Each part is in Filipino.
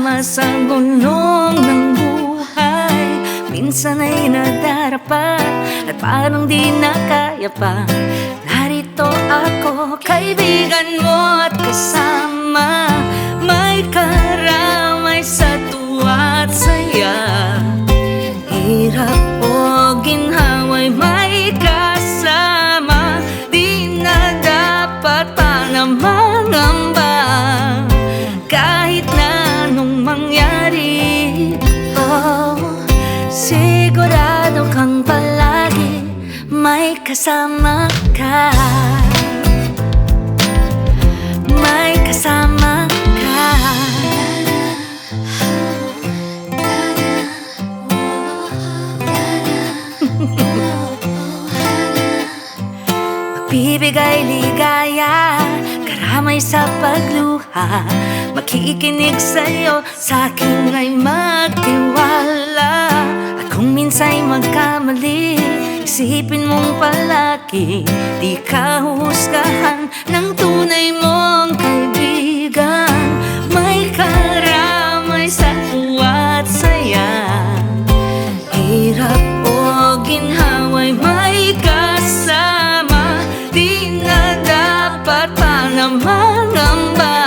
kasama sa gulong ng buhay. Minsan ay nadarapa at parang di na kaya pa. Narito ako, kaibigan mo at kasama, may karamay sa tuwa at saya. Hirap o ginhawa'y may kasama, di na dapat pa na mangamba. Kahit na anong mangyari, oh, sigurado kang palagi may kasama ka. May kasama ka. Magbibigay ligaya, karamay sa pagluha, makikinig sa'yo, sa'kin ay magtiwala. At kung minsa'y magkamali, isipin mong palagi, di ka huhusgahan ng tunay mong kaibigan. May karamay sa tuwa at saya. Hirap o ginhawa'y may kasama, di na dapat pa na mangamba.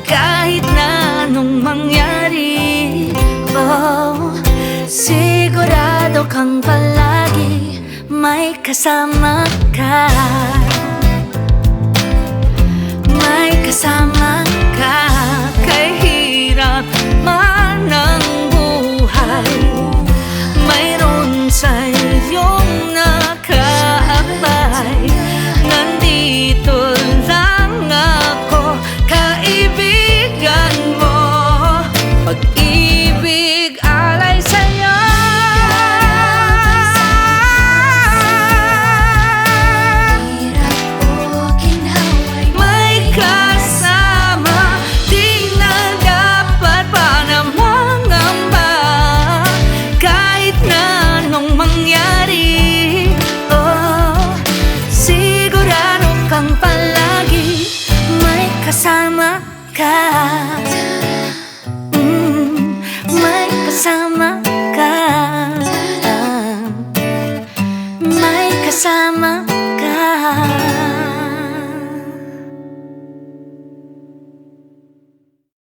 Kahit na anong mangyari, oh, sigurado kang palagi may kasama ka. May kasama ka. Kahirap man ang buhay, mayroon sa'yong nakaabay. Nandito lang ako, kaibigan mo. Pag-ibig alay sa'yo. May kasama, di na dapat pa na mangamba. Kahit na anong mangyari, oh, sigurado kang palagi may kasama ka. May kasama ka. May kasama